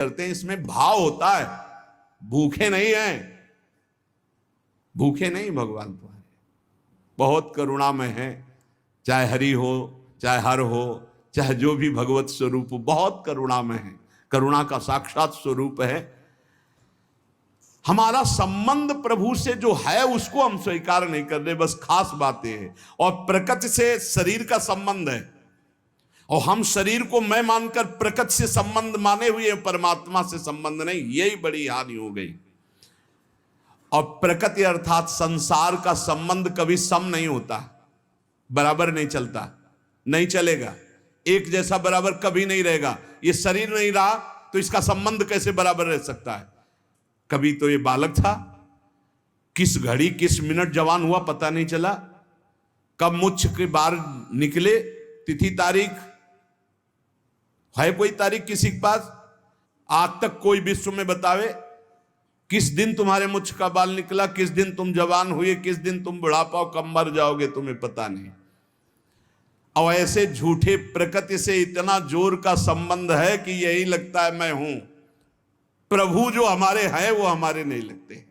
करते हैं, इसमें भाव होता है, भूखे नहीं हैं, भूखे नहीं। भगवान तुम्हारे बहुत करुणामय है, चाहे हरि हो चाहे हर हो चाहे जो भी भगवत स्वरूप हो, बहुत करुणामय है, करुणा का साक्षात स्वरूप है। हमारा संबंध प्रभु से जो है उसको हम स्वीकार नहीं कर रहे, बस खास बातें हैं। और प्रकृति से शरीर का संबंध है, और हम शरीर को मैं मानकर प्रकृति से संबंध माने हुए, परमात्मा से संबंध नहीं, यही बड़ी हानि हो गई। और प्रकृति अर्थात संसार का संबंध कभी सम नहीं होता, बराबर नहीं चलता, नहीं चलेगा, एक जैसा बराबर कभी नहीं रहेगा। ये शरीर नहीं रहा तो इसका संबंध कैसे बराबर रह सकता है? कभी तो ये बालक था, किस घड़ी किस मिनट जवान हुआ पता नहीं चला, कब मुझ के बाहर निकले, तिथि तारीख है कोई तारीख किसी के पास? आज तक कोई विश्व में बतावे किस दिन तुम्हारे मुझ का बाल निकला, किस दिन तुम जवान हुए, किस दिन तुम बुढ़ापा कब मर जाओगे, तुम्हें पता नहीं। और ऐसे झूठे प्रकृति से इतना जोर का संबंध है कि यही लगता है मैं हूं। प्रभु जो हमारे हैं वो हमारे नहीं लगते।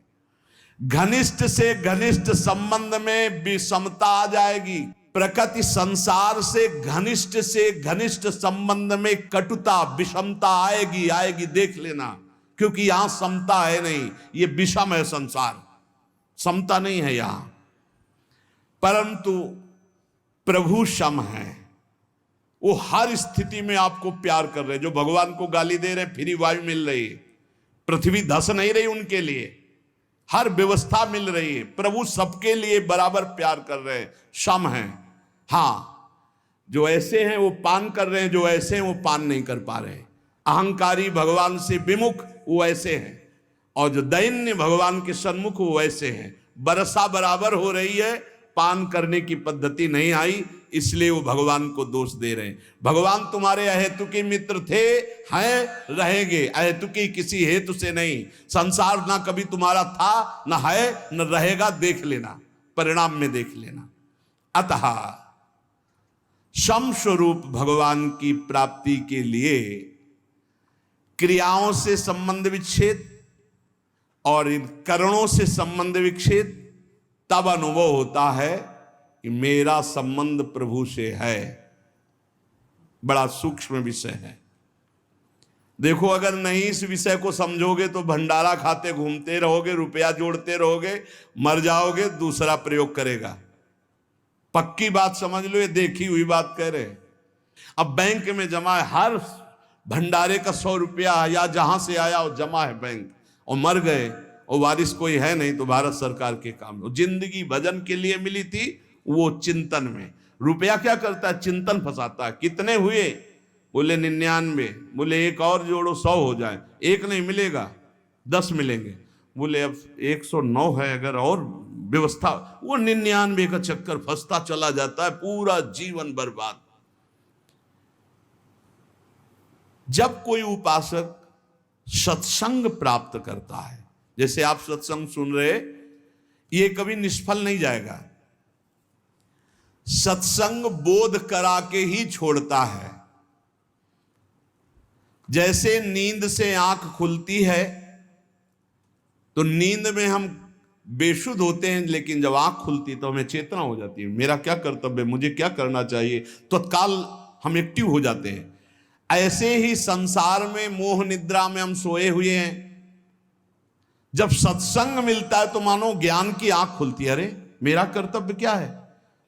घनिष्ठ से घनिष्ठ संबंध में विषमता आ जाएगी। प्रकृति संसार से घनिष्ठ संबंध में कटुता विषमता आएगी, देख लेना, क्योंकि यहां समता है नहीं, ये विषम है संसार, समता नहीं है यहां। परंतु प्रभु सम है, वो हर स्थिति में आपको प्यार कर रहे। जो भगवान को गाली दे रहे, फ्री वायु मिल रही है, पृथ्वी धस नहीं रही उनके लिए, हर व्यवस्था मिल रही है, प्रभु सबके लिए बराबर प्यार कर रहे हैं, सम है। हाँ, जो ऐसे हैं वो पान कर रहे हैं, जो ऐसे हैं वो पान नहीं कर पा रहे। अहंकारी भगवान से विमुख वो ऐसे हैं, और जो दैन्य भगवान के सन्मुख वो ऐसे हैं। बरसा बराबर हो रही है, पान करने की पद्धति नहीं आई, इसलिए वो भगवान को दोष दे रहे हैं। भगवान तुम्हारे अहेतुकी मित्र थे, हैं, रहेंगे, अहेतुकी किसी हेतु से नहीं। संसार ना कभी तुम्हारा था, ना है, न रहेगा, देख लेना, परिणाम में देख लेना। अतः सम स्वरूप भगवान की प्राप्ति के लिए क्रियाओं से संबंध विच्छेद और इन करणों से संबंध विच्छेद तब अनुभव होता है कि मेरा संबंध प्रभु से है। बड़ा सूक्ष्म विषय है। देखो, अगर नहीं इस विषय को समझोगे तो भंडारा खाते घूमते रहोगे, रुपया जोड़ते रहोगे, मर जाओगे, दूसरा प्रयोग करेगा। पक्की बात समझ लो, ये देखी हुई बात कह रहे। अब बैंक में जमा है, हर भंडारे का 100 रुपया या जहां से आया वो जमा है बैंक, और मर गए और वारिस कोई है नहीं, तो भारत सरकार के काम। जिंदगी भजन के लिए मिली थी, वो चिंतन में। रुपया क्या करता है? चिंतन फंसाता है। कितने हुए? बोले 99। बोले एक और जोड़ो 100 हो जाए। एक नहीं मिलेगा, 10 मिलेंगे। बोले अब 109 है, अगर और व्यवस्था, वो 99 का चक्कर फंसता चला जाता है, पूरा जीवन बर्बाद। जब कोई उपासक सत्संग प्राप्त करता है, जैसे आप सत्संग सुन रहे, ये कभी निष्फल नहीं जाएगा। सत्संग बोध करा के ही छोड़ता है। जैसे नींद से आंख खुलती है तो नींद में हम बेसुध होते हैं, लेकिन जब आंख खुलती तो हमें चेतना हो जाती है, मेरा क्या कर्तव्य, मुझे क्या करना चाहिए, तत्काल हम एक्टिव हो जाते हैं। ऐसे ही संसार में मोह निद्रा में हम सोए हुए हैं। जब सत्संग मिलता है तो मानो ज्ञान की आंख खुलती है। अरे मेरा कर्तव्य क्या है,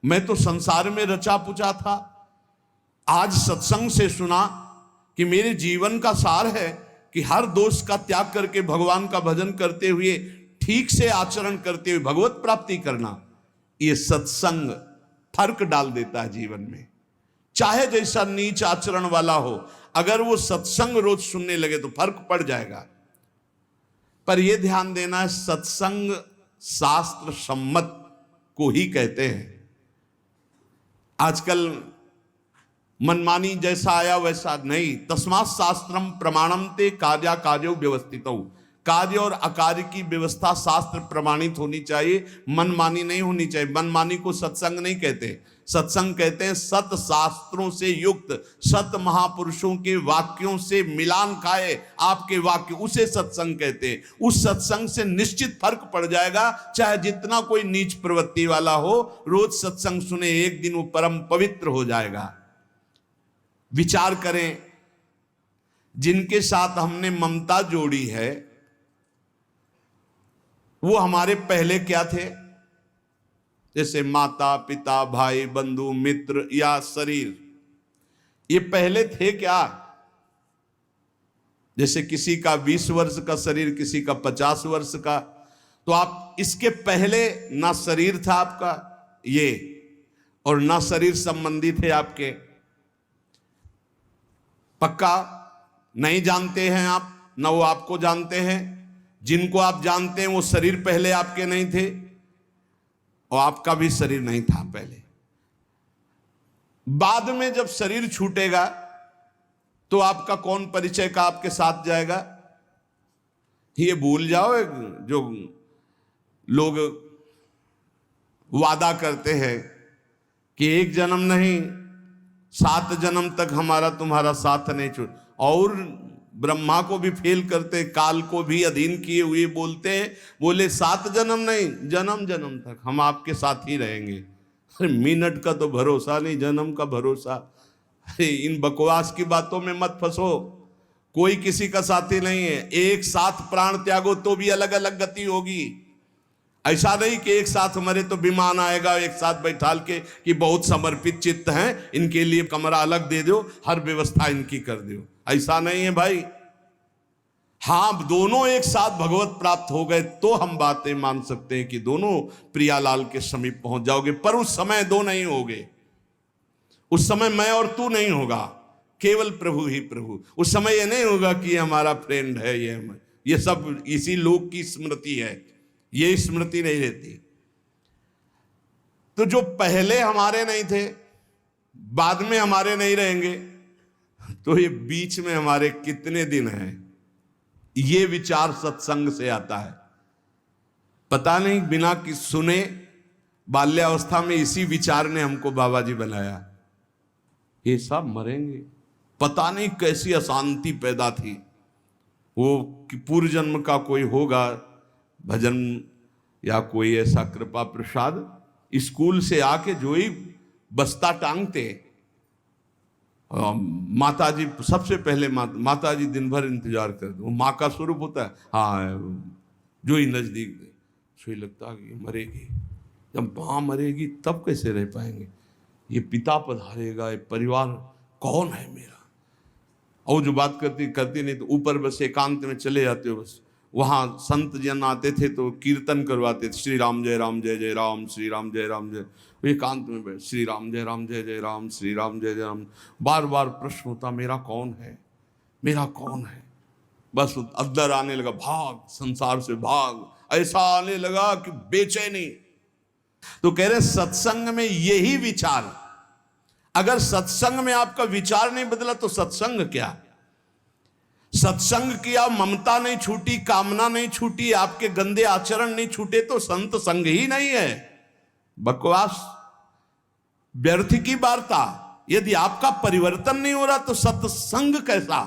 मैं तो संसार में रचा पुचा था, आज सत्संग से सुना कि मेरे जीवन का सार है कि हर दोष का त्याग करके भगवान का भजन करते हुए, ठीक से आचरण करते हुए भगवत प्राप्ति करना। ये सत्संग फर्क डाल देता है जीवन में। चाहे जैसा नीच आचरण वाला हो, अगर वो सत्संग रोज सुनने लगे तो फर्क पड़ जाएगा। पर यह ध्यान देना, सत्संग शास्त्र सम्मत को ही कहते हैं। आजकल मनमानी जैसा आया वैसा नहीं। तस्मात् शास्त्रम प्रमाणम ते कार्या कार्यो व्यवस्थितौ। कार्य और अकार्य की व्यवस्था शास्त्र प्रमाणित होनी चाहिए, मनमानी नहीं होनी चाहिए। मनमानी को सत्संग नहीं कहते। सत्संग कहते हैं सत शास्त्रों से युक्त, सत महापुरुषों के वाक्यों से मिलान खाए आपके वाक्य, उसे सत्संग कहते हैं। उस सत्संग से निश्चित फर्क पड़ जाएगा, चाहे जितना कोई नीच प्रवृत्ति वाला हो, रोज सत्संग सुने, एक दिन वो परम पवित्र हो जाएगा। विचार करें, जिनके साथ हमने ममता जोड़ी है वो हमारे पहले क्या थे? जैसे माता पिता, भाई बंधु मित्र या शरीर, ये पहले थे क्या? जैसे किसी का 20 वर्ष का शरीर, किसी का 50 वर्ष का, तो आप इसके पहले ना शरीर था आपका ये, और ना शरीर संबंधी थे आपके, पक्का नहीं जानते हैं आप, ना वो आपको जानते हैं। जिनको आप जानते हैं वो शरीर पहले आपके नहीं थे, और आपका भी शरीर नहीं था पहले। बाद में जब शरीर छूटेगा तो आपका कौन परिचय का आपके साथ जाएगा? ये भूल जाओ, जो लोग वादा करते हैं कि एक जन्म नहीं 7 जन्म तक हमारा तुम्हारा साथ नहीं छूट, और ब्रह्मा को भी फेल करते, काल को भी अधीन किए हुए बोलते हैं, बोले 7 जन्म नहीं, जन्म जन्म तक हम आपके साथ ही रहेंगे। अरे मिनट का तो भरोसा नहीं, जन्म का भरोसा। अरे इन बकवास की बातों में मत फंसो, कोई किसी का साथी नहीं है। एक साथ प्राण त्यागो तो भी अलग अलग गति होगी। ऐसा नहीं कि एक साथ मरे तो विमान आएगा एक साथ बैठाल के कि बहुत समर्पित चित्त हैं, इनके लिए कमरा अलग दे दो, हर व्यवस्था इनकी कर दो। ऐसा नहीं है भाई। हाँ, दोनों एक साथ भगवत प्राप्त हो गए तो हम बातें मान सकते हैं कि दोनों प्रियालाल के समीप पहुंच जाओगे, पर उस समय दो नहीं होगे। उस समय मैं और तू नहीं होगा, केवल प्रभु ही प्रभु। उस समय ये नहीं होगा कि हमारा फ्रेंड है, ये सब इसी लोक की स्मृति है, ये स्मृति नहीं रहती। तो जो पहले हमारे नहीं थे, बाद में हमारे नहीं रहेंगे, तो ये बीच में हमारे कितने दिन हैं? ये विचार सत्संग से आता है। पता नहीं बिना कि सुने बाल्यावस्था में इसी विचार ने हमको बाबा जी बनाया। ये सब मरेंगे, पता नहीं कैसी अशांति पैदा थी वो, कि पूर्व जन्म का कोई होगा भजन या कोई ऐसा कृपा प्रसाद, स्कूल से आके जो ही बस्ता टांगते, माता जी सबसे पहले माता जी दिन भर इंतजार करते, वो माँ का स्वरूप होता है। हाँ, जो ही नजदीक सो लगता कि मरेगी, जब माँ मरेगी तब कैसे रह पाएंगे, ये पिता पधारेगा, ये परिवार कौन है मेरा। और जो बात करती नहीं तो ऊपर बस एकांत में चले जाते हो, बस वहाँ संत जन आते थे तो कीर्तन करवाते थे, श्री राम जय जय राम, श्री राम जय, एकांत में बैठ श्री राम जय जय राम, श्री राम जय राम। बार बार प्रश्न होता, मेरा कौन है, मेरा कौन है। बस अंदर आने लगा, भाग संसार से भाग, ऐसा आने लगा कि बेचैनी। तो कह रहे सत्संग में यही विचार, अगर सत्संग में आपका विचार नहीं बदला तो सत्संग क्या? सत्संग किया, ममता नहीं छूटी, कामना नहीं छूटी, आपके गंदे आचरण नहीं छूटे, तो संत संग ही नहीं है। बकवास, व्यर्थ की वार्ता। यदि आपका परिवर्तन नहीं हो रहा तो सत्संग कैसा?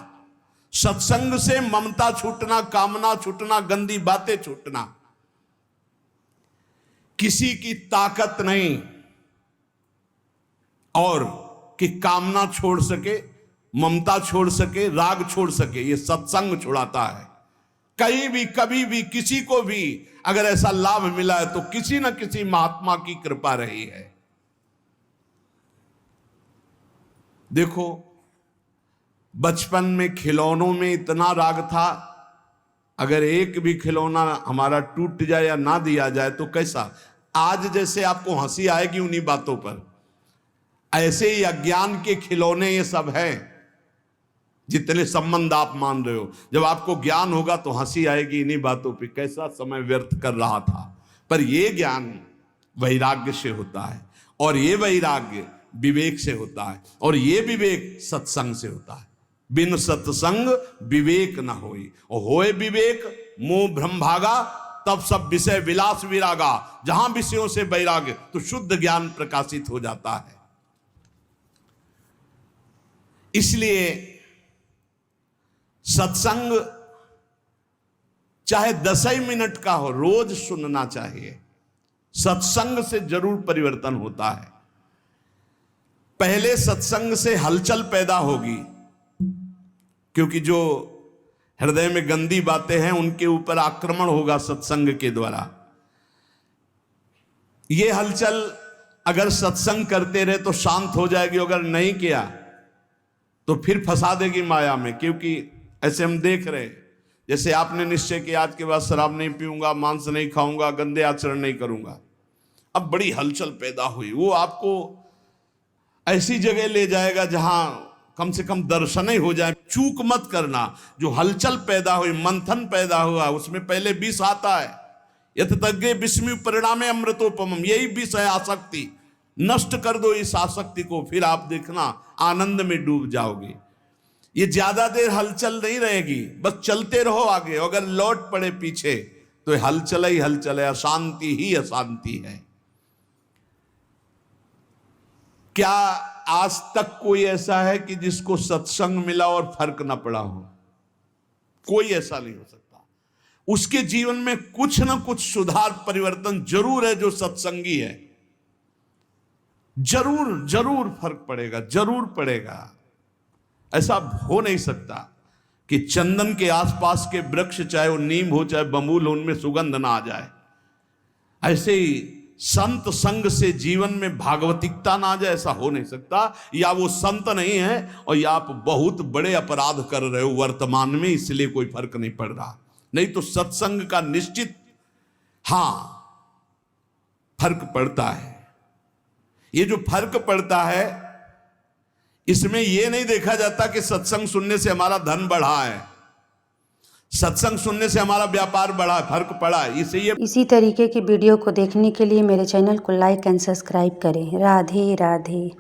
सत्संग से ममता छूटना, कामना छूटना, गंदी बातें छूटना। किसी की ताकत नहीं और कि कामना छोड़ सके, ममता छोड़ सके, राग छोड़ सके, ये सत्संग छुड़ाता है। कहीं भी कभी भी किसी को भी अगर ऐसा लाभ मिला है तो किसी न किसी महात्मा की कृपा रही है। देखो, बचपन में खिलौनों में इतना राग था, अगर एक भी खिलौना हमारा टूट जाए या ना दिया जाए तो कैसा? आज जैसे आपको हंसी आएगी उन्हीं बातों पर, ऐसे ही अज्ञान के खिलौने ये सब हैं। जितने संबंध आप मान रहे हो, जब आपको ज्ञान होगा तो हंसी आएगी इन्हीं बातों पे, कैसा समय व्यर्थ कर रहा था। पर ये ज्ञान वैराग्य से होता है, और ये वैराग्य विवेक से होता है, और ये विवेक सत्संग से होता है। बिन सत्संग विवेक न होई, और होए विवेक मोह भ्रम भागा तब सब विषय विलास विरागा, जहां विषयों से वैराग्य, तो शुद्ध ज्ञान प्रकाशित हो जाता है। इसलिए सत्संग चाहे 10 ही मिनट का हो, रोज सुनना चाहिए। सत्संग से जरूर परिवर्तन होता है। पहले सत्संग से हलचल पैदा होगी, क्योंकि जो हृदय में गंदी बातें हैं उनके ऊपर आक्रमण होगा सत्संग के द्वारा। ये हलचल अगर सत्संग करते रहे तो शांत हो जाएगी, अगर नहीं किया तो फिर फंसा देगी माया में। क्योंकि ऐसे हम देख रहे हैं, जैसे आपने निश्चय किया आज के बाद शराब नहीं पीऊंगा, मांस नहीं खाऊंगा, गंदे आचरण नहीं करूंगा, अब बड़ी हलचल पैदा हुई, वो आपको ऐसी जगह ले जाएगा जहां कम से कम दर्शन ही हो जाए। चूक मत करना। जो हलचल पैदा हुई, मंथन पैदा हुआ, उसमें पहले विष आता है। यतज्ञे विस्मि परिणामे अमृतोपमम, यही विष है आसक्ति। नष्ट कर दो इस आसक्ति को, फिर आप देखना आनंद में डूब जाओगे। ये ज्यादा देर हलचल नहीं रहेगी, बस चलते रहो आगे। अगर लौट पड़े पीछे तो हलचल ही हलचल है, अशांति ही अशांति है। क्या आज तक कोई ऐसा है कि जिसको सत्संग मिला और फर्क ना पड़ा हो? कोई ऐसा नहीं हो सकता। उसके जीवन में कुछ ना कुछ सुधार परिवर्तन जरूर है जो सत्संगी है। जरूर जरूर फर्क पड़ेगा, जरूर पड़ेगा। ऐसा हो नहीं सकता कि चंदन के आसपास के वृक्ष, चाहे वो नीम हो चाहे बबूल हो, उनमें सुगंध ना आ जाए। ऐसे ही संत संग से जीवन में भागवतिकता ना आ जाए, ऐसा हो नहीं सकता। या वो संत नहीं है और या आप बहुत बड़े अपराध कर रहे हो वर्तमान में, इसलिए कोई फर्क नहीं पड़ रहा। नहीं तो सत्संग का निश्चित फर्क पड़ता है। ये जो फर्क पड़ता है, इसमें यह नहीं देखा जाता कि सत्संग सुनने से हमारा धन बढ़ा है, सत्संग सुनने से हमारा व्यापार बढ़ा, फर्क पड़ा है। इसी तरीके की वीडियो को देखने के लिए मेरे चैनल को लाइक एंड सब्सक्राइब करें। राधे राधे।